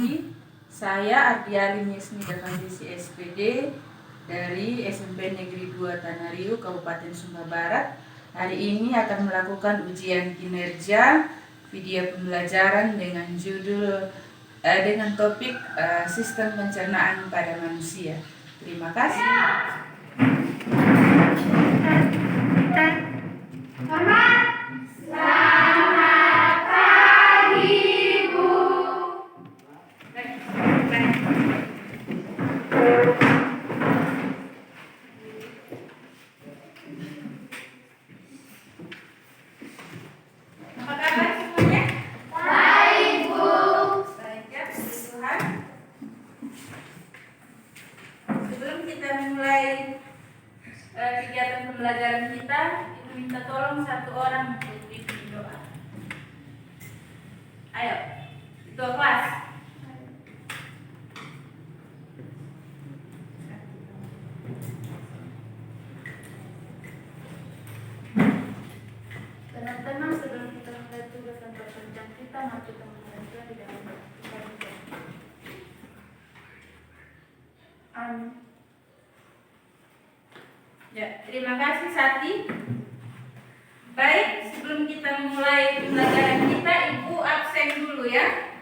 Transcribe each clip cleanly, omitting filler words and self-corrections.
pagi. Saya Ardiali Yesmida Kandisi SPD dari SMP Negeri 2 Tanah Riu, Kabupaten Sumba Barat. Hari ini akan melakukan ujian kinerja video pembelajaran dengan judul dengan topik sistem pencernaan pada manusia. Terima kasih. Sebelum kita mulai kegiatan pembelajaran kita, Ibu minta tolong satu orang untuk pimpin doa. Ayo, ketua kelas. Tenang-tenang sebelum kita mulai tugas dan pekerjaan kita, mari kita mengucapkan di dalam kita. Amin. Ya, terima kasih Sati. Baik, sebelum kita mulai pembelajaran kita, Ibu absen dulu ya.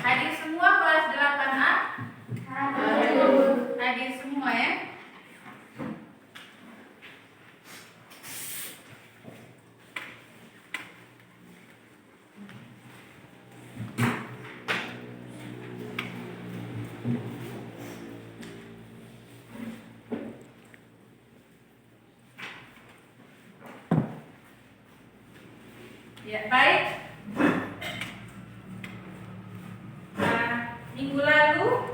Hadir semua kelas 8A? Hadir semua ya. Ya, baik. Minggu lalu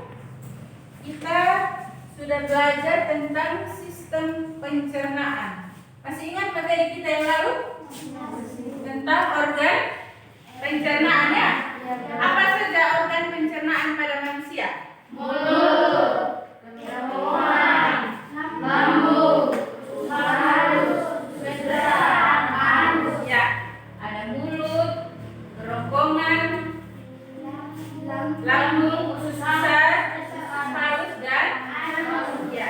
kita sudah belajar tentang sistem pencernaan. Masih ingat materi kita yang lalu? Tentang organ pencernaan ya? Apa saja organ pencernaan pada manusia? Mulut, kerongkongan, lambung, halus, pencernaan. Ya, ada mulut, kerongkongan, lambung, usus besar, halus dan anus. Ya.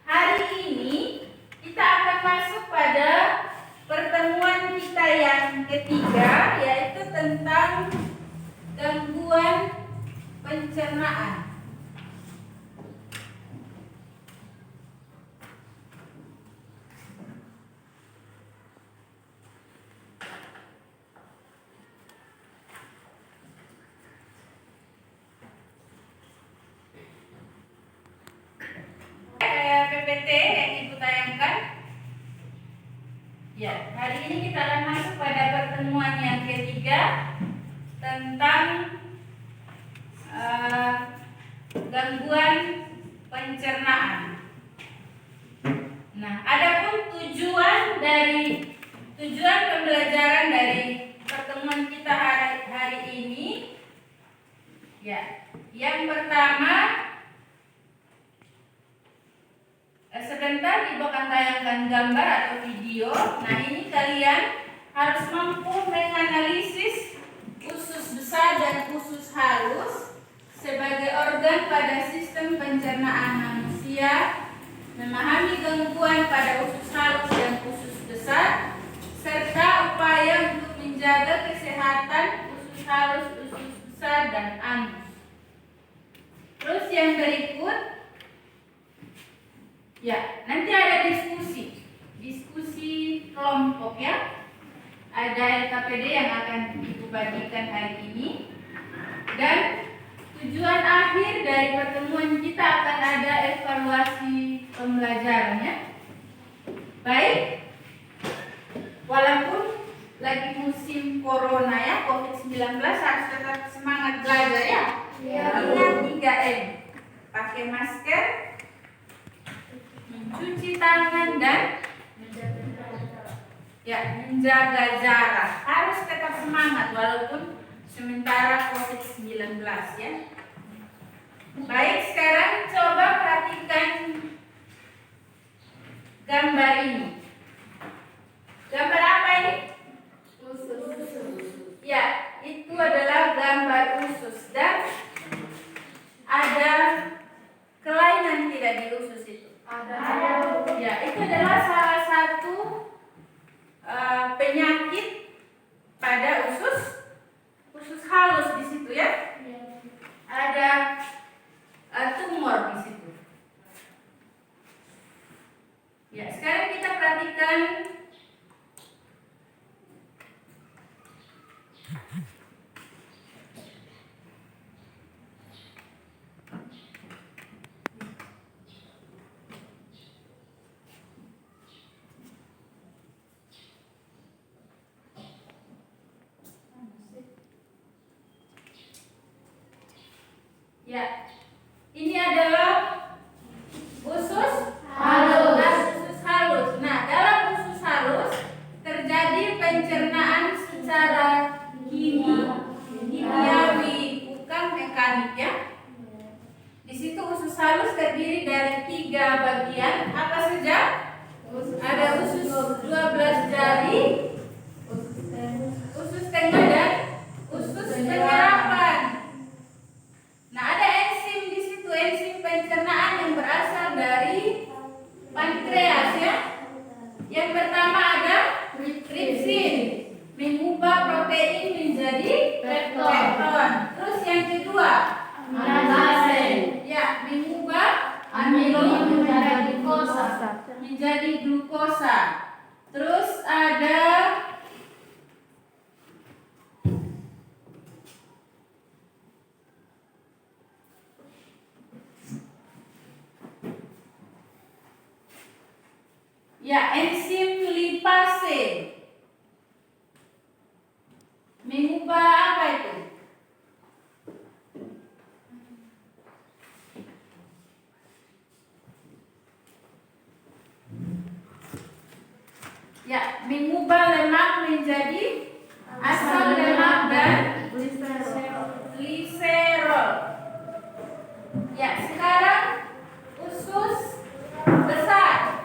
Hari ini kita akan masuk pada pertemuan kita yang ketiga, yaitu tentang gangguan pencernaan. PPT yang Ibu tayangkan. Ya, hari ini kita akan masuk pada pertemuan yang ketiga tentang gangguan pencernaan. Nah, adapun tujuan pembelajaran dari pertemuan kita hari ini, ya, yang pertama, sebentar Ibu akan tayangkan gambar atau video. Nah, ini kalian harus mampu menganalisis usus besar dan usus halus sebagai organ pada sistem pencernaan manusia, memahami gangguan pada usus halus dan usus besar, serta upaya untuk menjaga kesehatan usus halus, usus besar, dan anus. Terus yang berikut, ya, nanti ada diskusi kelompok ya. Ada LKPD yang akan Ibu bagikan hari ini. Dan tujuan akhir dari pertemuan kita akan ada evaluasi pembelajarannya. Baik, walaupun lagi musim corona ya, COVID-19, harus tetap semangat belajar ya. Ingat 3M, pakai masker, mencuci tangan, dan menjaga jarak. Harus tetap semangat walaupun sementara COVID-19 ya. Baik, sekarang coba perhatikan gambar ini. Gambar apa ini? Usus. Ya, itu adalah gambar usus. Dan ada tumor di situ. Ya, sekarang kita perhatikan ya. Ini adalah usus halus. Nah, dalam usus halus terjadi pencernaan secara kimiawi, bukan mekanik ya. Di situ usus halus terdiri dari 3 bagian. Apa saja? Ada usus 12 jari, usus tengah dan usus penyerapan. Nah, ada enzim di situ, enzim pencernaan yang berasal dari pankreas ya. Yang pertama ada tripsin, mengubah protein menjadi pepton. Terus yang kedua, ya, mengubah amiloid menjadi glukosa. Terus ada enzim lipase. Mengubah apa itu? Ya, mengubah lemak menjadi asam lemak dan gliserol. Ya, sekarang usus besar.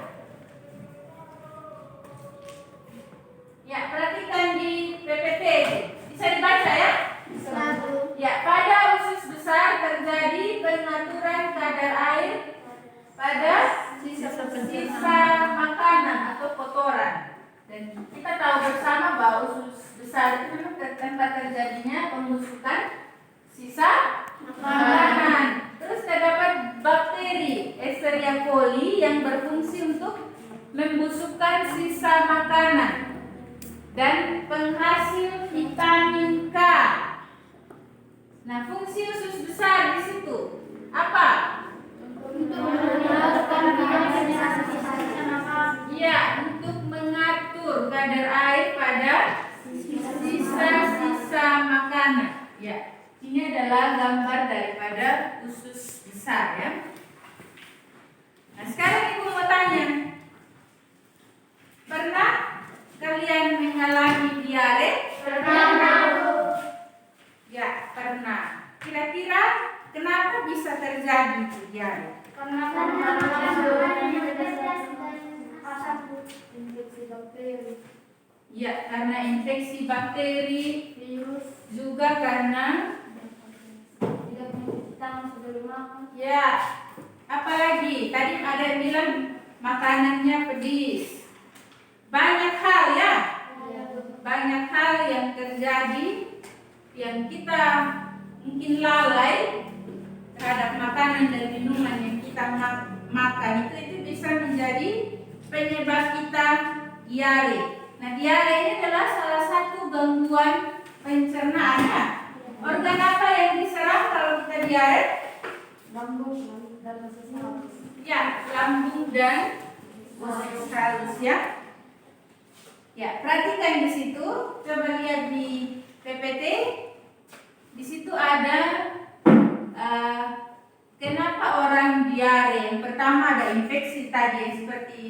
Ya, perhatikan di PPT. Bisa dibaca ya? Ya, pada usus besar terjadi pengaturan kadar air pada sisa makanan atau kotoran. Dan kita tahu bersama bahwa usus besar itu memang tempat terjadinya pembusukan sisa makanan. Terus terdapat bakteri Escherichia coli yang berfungsi untuk membusukkan sisa makanan dan penghasil vitamin K. Nah, fungsi usus besar di situ apa? Ya, untuk mengatur kadar air pada sisa-sisa makanan. Ya, ini adalah gambar daripada usus besar ya. Nah, sekarang Ibu mau tanya, pernah kalian mengalami diare? Ya, pernah. Kira-kira kenapa bisa terjadi diare? Ya, karena infeksi bakteri, virus, juga karena tidak mencuci tangan sebelum makan. ya, apalagi tadi ada yang bilang makanannya pedis. Banyak hal ya. Banyak hal yang terjadi yang kita mungkin lalai terhadap makanan dan minuman yang kita makan itu bisa menjadi penyebab kita diare. Nah, diare ini adalah salah satu gangguan pencernaan ya. Organ apa yang diserang kalau kita diare? Lambung dan usus halus. Ya, lambung dan usus halus ya. Ya, perhatikan di situ. Coba lihat di PPT. Di situ ada kenapa orang diare. Yang pertama ada infeksi tadi yang seperti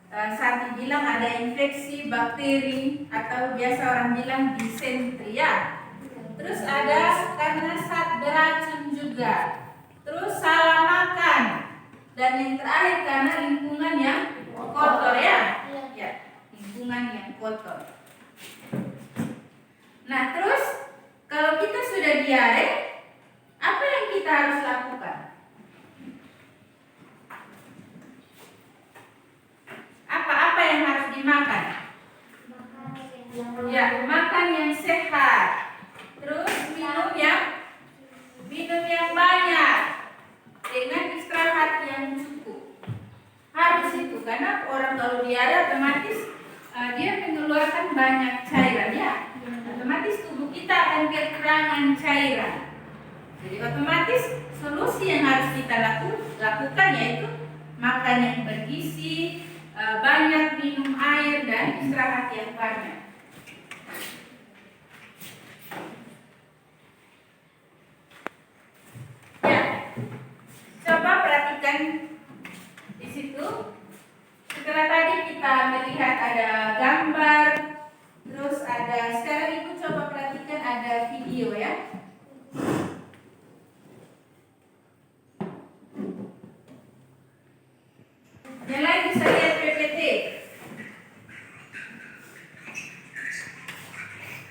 Santi bilang, ada infeksi bakteri atau biasa orang bilang disentri ya. Terus ada karena zat beracun juga. Terus salah makan. Dan yang terakhir karena lingkungan yang kotor ya. Ya, lingkungan yang kotor. Nah, terus kalau kita sudah diare, apa yang kita harus lakukan? Apa yang harus dimakan? Ya, makan yang sehat. Terus minum dia mengeluarkan banyak cairan ya. Otomatis tubuh kita akan kekurangan cairan. Jadi otomatis solusi yang harus kita lakukan yaitu makan yang bergizi, banyak minum air dan istirahat yang banyak. Ya, coba perhatikan di situ. Setelah tadi kita melihat ada gambar, terus ada, sekarang Ibu coba perhatikan ada video ya. Yang lain bisa lihat PPT.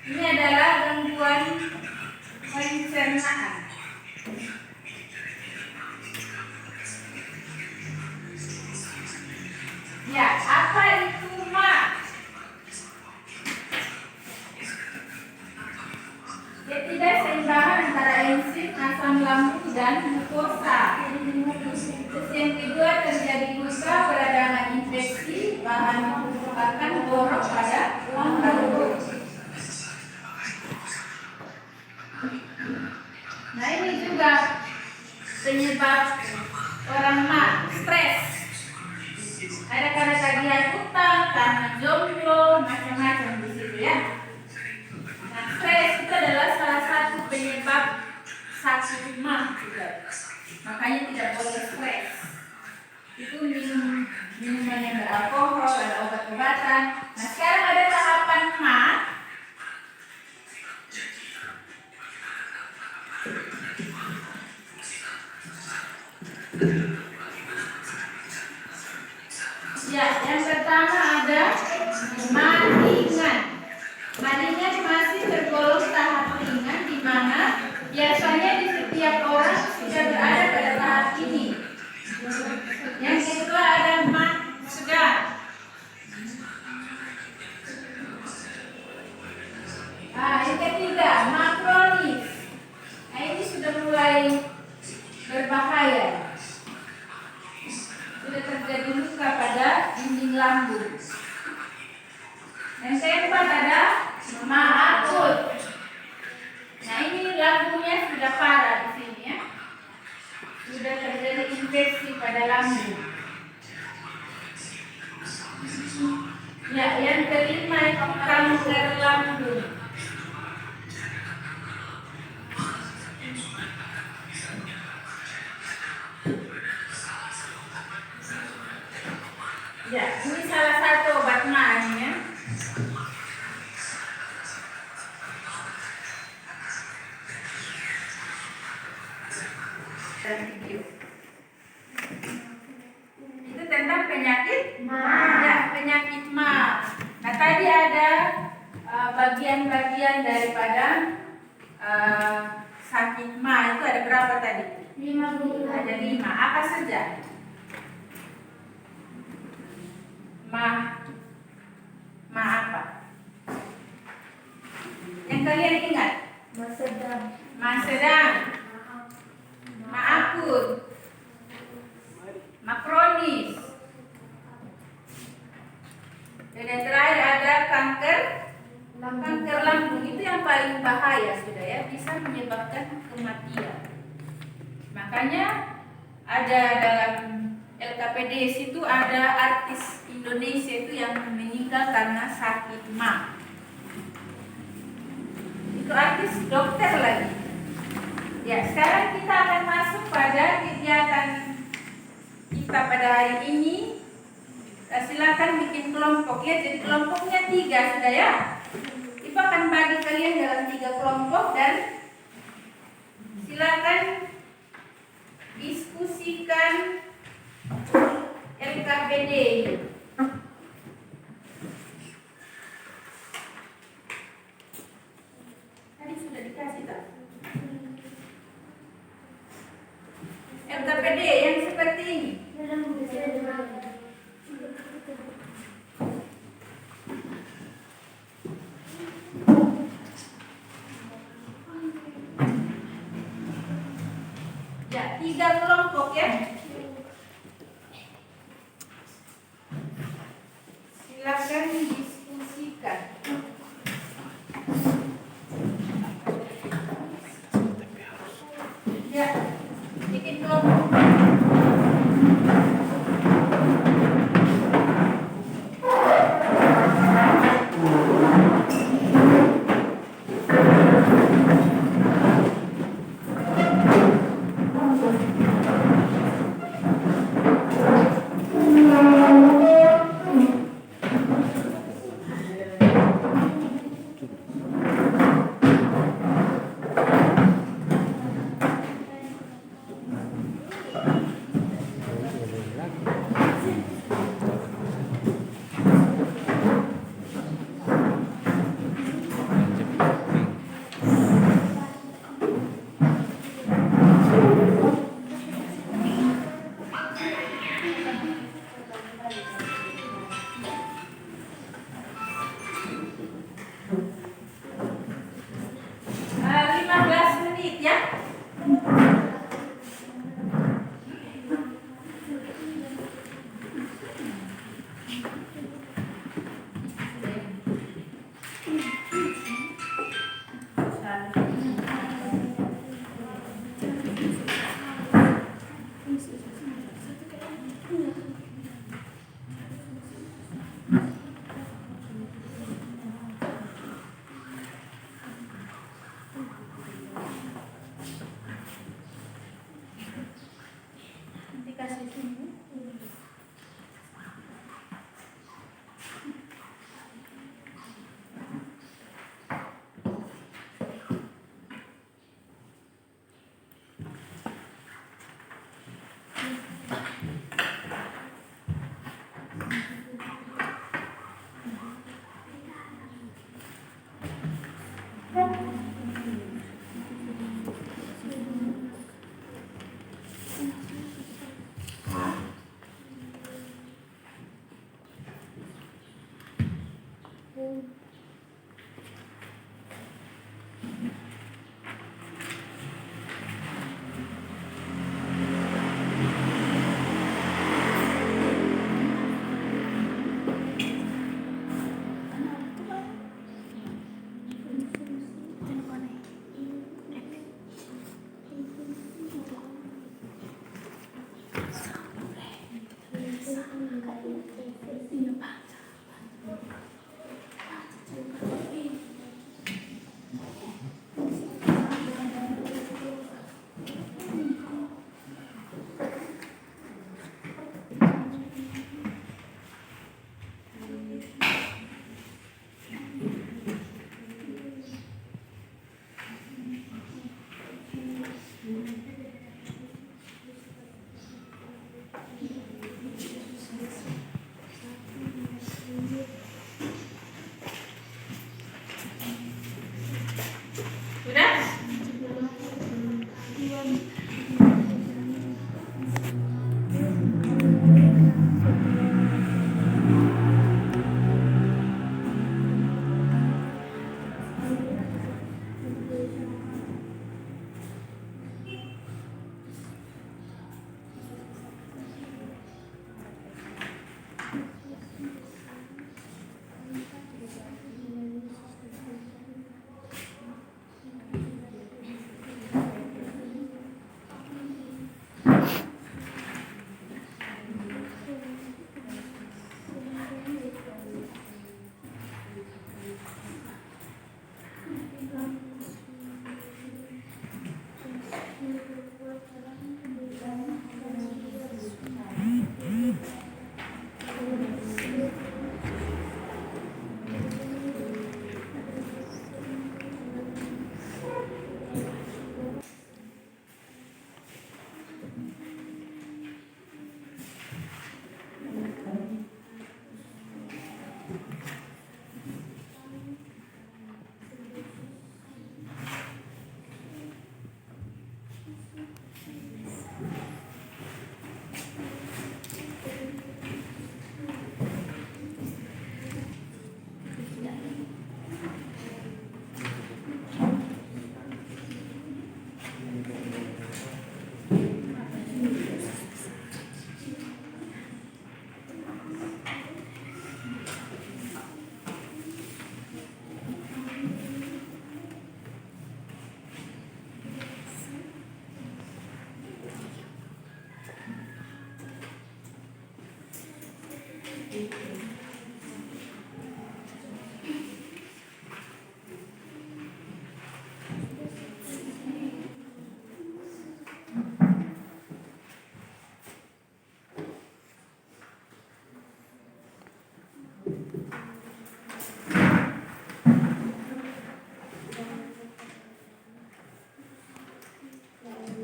Ini adalah gangguan pencernaan. Ya, apa itu MA? Ketidakseimbangan antara enzim asam lambung dan glukosa. Terus yang kedua, terjadi luka peradangan infeksi, bahan merupakan borok pada lambung. Nah, ini juga penyebab orang stres. Ada karena tagihan utang, karena jomblo, macam-macam di situ ya. Nah, stres itu adalah salah satu penyebab sakit MA juga. Makanya tidak boleh stres. Itu minum minuman yang beralkohol, ada obat-obatan. Nah, sekarang ada tahapan MA. Ya, yang pertama ada malingan. Malingan masih tergolong tahap ringan di mana biasanya di setiap orang sudah berada pada tahap ini. Yang kedua ada sedang. Yang ketiga kronis. Nah, ini sudah mulai berbahaya. Sudah terjadi luka pada dinding lambung. Yang keempat ada akut. Nah, ini lambungnya sudah parah di sini ya. Sudah terjadi infeksi pada lambung. Ya, yang kelima itu kanker lambung. Ya, ini salah satu obat MA ya. Itu tentang penyakit MA. Ya, penyakit MA. Nah, tadi ada bagian-bagian daripada sakit MA itu ada berapa tadi? 5. Ada 5. Apa saja? MA apa? Yang kalian ingat? MA sedang, MA akut, MA kronis. Dan yang terakhir ada kanker lambung. Itu yang paling bahaya sudah ya, bisa menyebabkan kematian. Makanya ada dalam LKPD situ ada artis Indonesia itu yang meninggal karena sakit MA. Itu artis dokter lagi. Ya, sekarang kita akan masuk pada kegiatan kita pada hari ini. Silakan bikin kelompok ya. Jadi kelompoknya 3 sudah ya. Ibu akan bagi kalian dalam 3 kelompok dan silakan diskusikan LKPD. Tadi sudah dikasih tak? LKPD yang seperti ini. Ya, 3 kelompok ya. Silakan diskusikan. Nanti kasih sini. Sudah?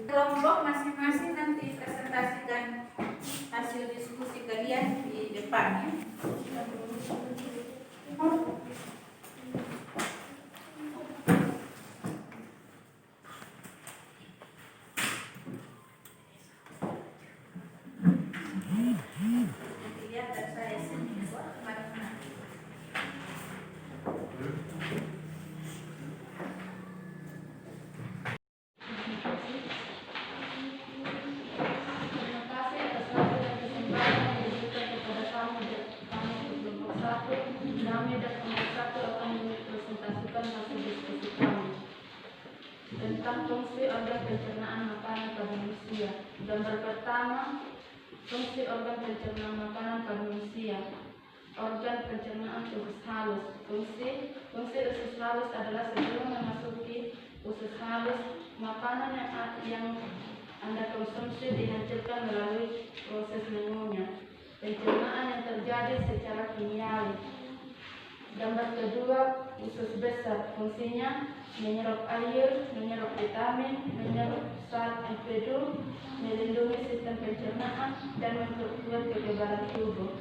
Kelompok masing-masing nanti presentasikan hasil diskusi kalian di depan ya. Nanti lihat dan saya sini mana-mana. Terima kasih atas waktu dan kesempatan yang diberikan kepada kami untuk kelompok 1. Kami dan kelompok 1 akan mempresentasikan hasil diskusi kami tentang fungsi organ pencernaan Gambar pertama, fungsi organ pencernaan makanan pada manusia. Organ pencernaan usus halus. Fungsi usus halus adalah sebelum memasuki usus halus, makanan yang Anda konsumsi dihancurkan melalui proses mengunyah. Pencernaan yang terjadi secara kimiawi. Gambar kedua, usus besar. Fungsinya menyerap air, menyerap vitamin, menyerap zat empedu, melindungi sistem pencernaan, dan memperkuat kekebalan tubuh.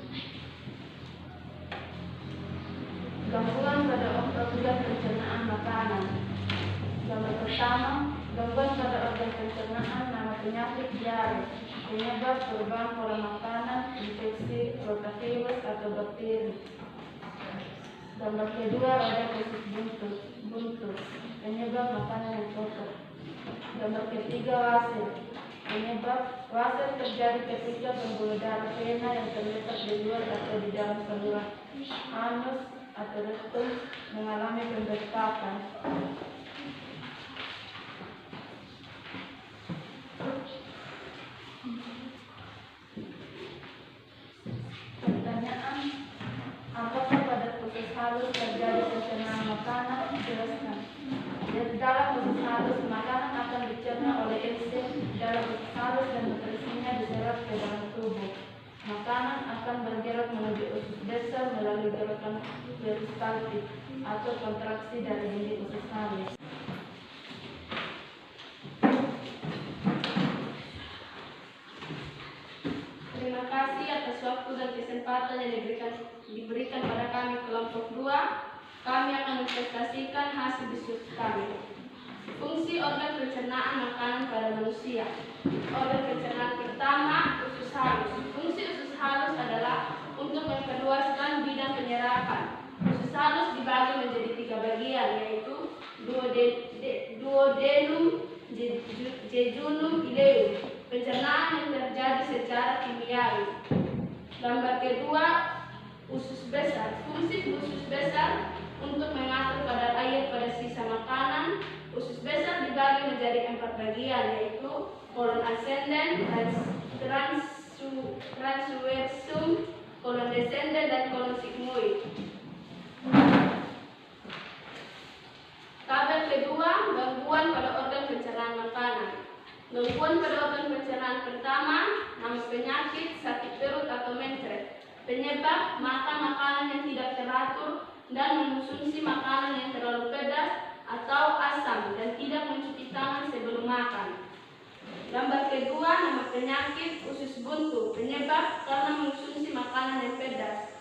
Gangguan pada organ pencernaan makanan. Gambar pertama, gangguan pada organ pencernaan nama penyakit diare, penyebab perubahan pola makanan, infeksi, rotavirus atau bakteri. Gambar kedua, radang usus buntu, penyebab makanan yang kotor. Gambar ketiga, wasir. Penyebab wasir terjadi ketika pembuluh darah vena yang terletak di luar atau di dalam saluran anus atau rektum mengalami pembengkakan. Pertanyaan, apakah pada usus halus terjadi pencernaan makanan? Jelaskan. Di dalam usus halus, makanan akan dicerna oleh enzim dalam usus halus dan nutrisinya diserap ke dalam tubuh. Makanan akan bergerak menuju usus besar melalui gerakan peristaltik atau kontraksi dari dinding usus halus. Terima kasih atas waktu dan kesempatan yang diberikan pada kami kelompok 2. Kami akan mempresentasikan hasil diskusi kami. Fungsi organ pencernaan makanan pada manusia. Organ pencernaan pertama, usus halus. Fungsi usus halus adalah untuk memperluaskan bidang penyerapan. Usus halus dibagi menjadi 3 bagian, yaitu duodenum, jejunum, ileum. Pencernaan yang terjadi secara kimiawi. Gambar kedua, usus besar. Fungsi usus besar untuk mengatur kadar air pada sisa makanan. Usus besar dibagi menjadi 4 bagian, yaitu kolon ascendens, transversum, kolon descendens, dan kolon sigmoid. Tabel kedua, gangguan pada organ pencernaan makanan. Gangguan pada organ pencernaan pertama, nama penyakit, sakit perut atau mencret. Penyebab, makan makanan yang tidak teratur dan mengonsumsi makanan yang terlalu pedas atau asam dan tidak mencuci tangan sebelum makan. Gambar kedua, nama penyakit, usus buntu. Penyebab, karena mengonsumsi makanan yang pedas.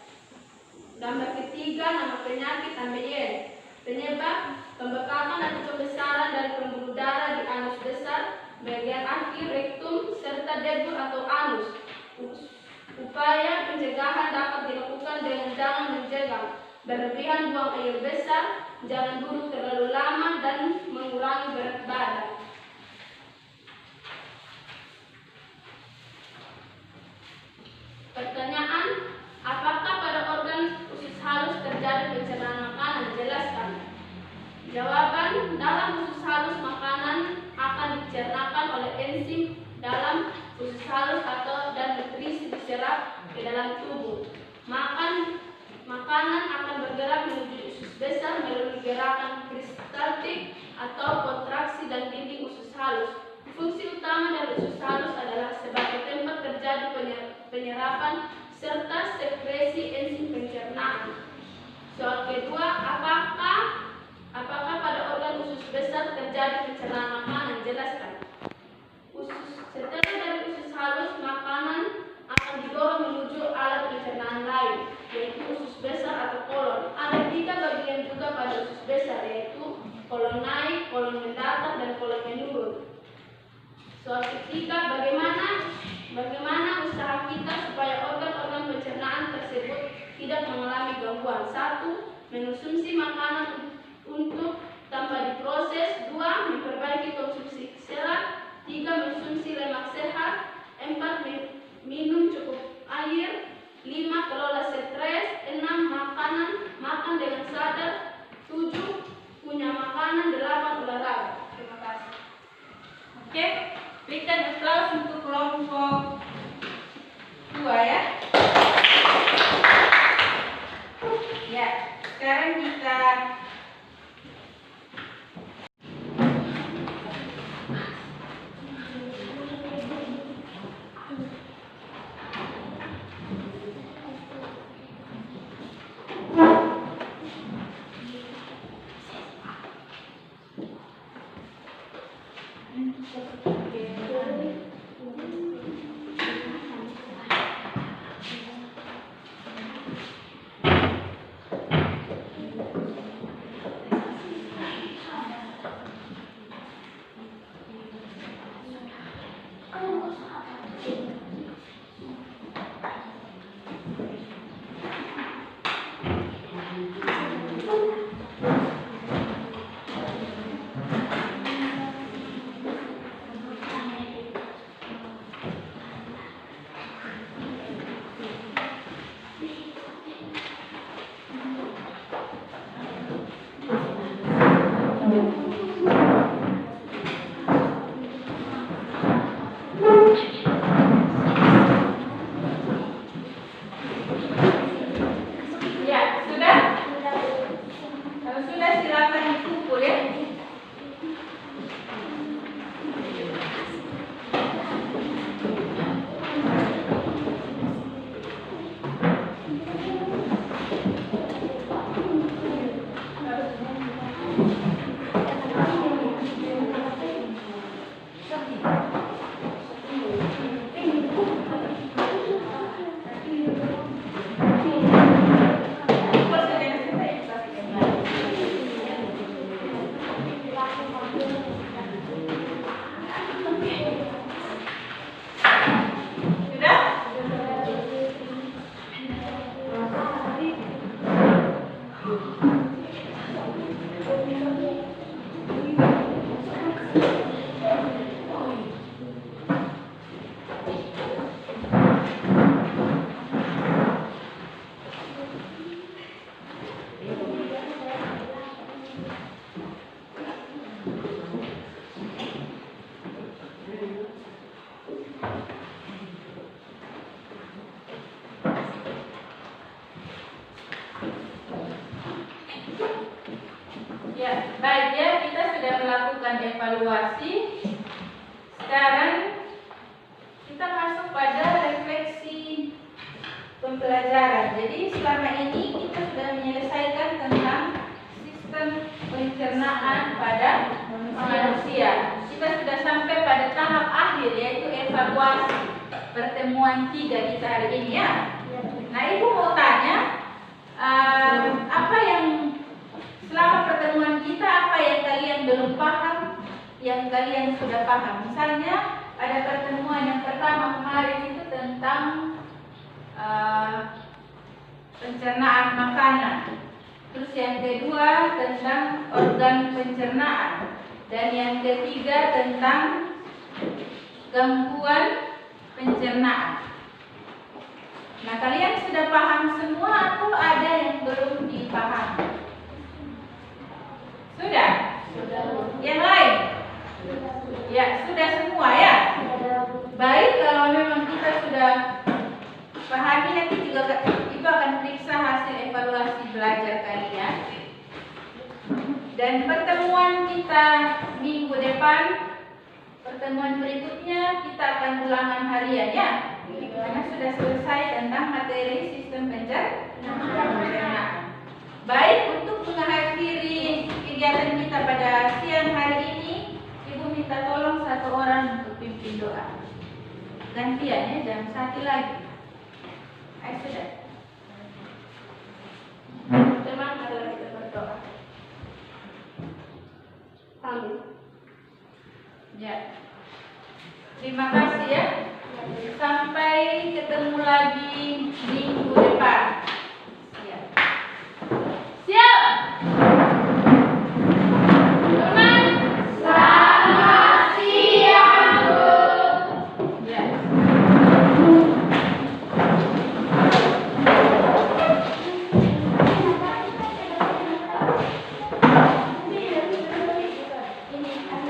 Gambar ketiga, nama penyakit, ambeien. Penyebab, pembekakan atau pembesaran dari pembuluh darah di anus besar, bagian akhir rektum, serta debur atau anus. Upaya pencegahan dapat dilakukan dengan jangan menjegang, berlebihan buang air besar, jangan duduk terlalu lama, dan mengurangi berat badan. Pertanyaan, apakah pada organ usus halus terjadi pencernaan makanan? Jelaskan. Jawaban, dalam usus halus makanan akan dicernakan oleh enzim dalam usus halus dan nutrisi diserap ke dalam tubuh. Makanan akan bergerak menuju usus besar melalui gerakan peristaltik atau kontraksi dan dinding usus halus. Fungsi utama dari usus halus adalah sebagai tempat terjadi penyerapan serta sekresi enzim pencernaan. Soal kedua, apakah pada organ usus besar terjadi pencernaan makanan? Jelaskan. Setelah dari usus halus, makanan akan didorong menuju alat pencernaan lain, yaitu usus besar atau kolon. Ada 3 bagian juga pada usus besar, yaitu kolon naik, kolon mendatar, dan kolon menurun. Soal ketiga, bagaimana usaha kita supaya organ-organ pencernaan tersebut tidak mengalami gangguan? 1. Mengonsumsi makanan untuk tanpa diproses. 2. Memperbaiki konsumsi serat. 3. Mengonsumsi lemak sehat. 4. Minum cukup air. 5. Kelola stres. 6. Makan dengan sadar. 7. Punya makanan. 8. Olahraga. Terima kasih. Oke. Berikan aplaus untuk kelompok 2 ya. Ya, sekarang kita baik ya, kita sudah melakukan evaluasi. Sekarang kita masuk pada refleksi pembelajaran. Jadi selama ini kita sudah menyelesaikan tentang sistem pencernaan pada manusia. Kita sudah sampai pada tahap akhir, yaitu evaluasi pertemuan 3 kita hari ini ya. Nah, Ibu mau tanya, apa yang selama pertemuan kita, apa yang kalian belum paham, yang kalian sudah paham? Misalnya ada pertemuan yang pertama kemarin itu tentang pencernaan makanan. Terus yang kedua tentang organ pencernaan. Dan yang ketiga tentang gangguan pencernaan. Nah, kalian sudah paham semua atau ada yang belum dipahami? Sudah? Yang lain? Ya, sudah semua ya? Baik, kalau memang kita sudah pahami, nanti juga Ibu akan periksa hasil evaluasi belajar kalian. Dan pertemuan kita minggu depan, pertemuan berikutnya kita akan ulangan harian ya. Karena sudah selesai tentang materi sistem pencernaan. Baik, untuk mengakhiri kegiatan kita pada siang hari ini, Ibu minta tolong satu orang untuk pimpin doa. Gantian ya, jam 1 lagi. Ayo sudah. Teman, adalah kita berdoa. Amin. Ya. Terima kasih ya. Sampai ketemu lagi minggu depan.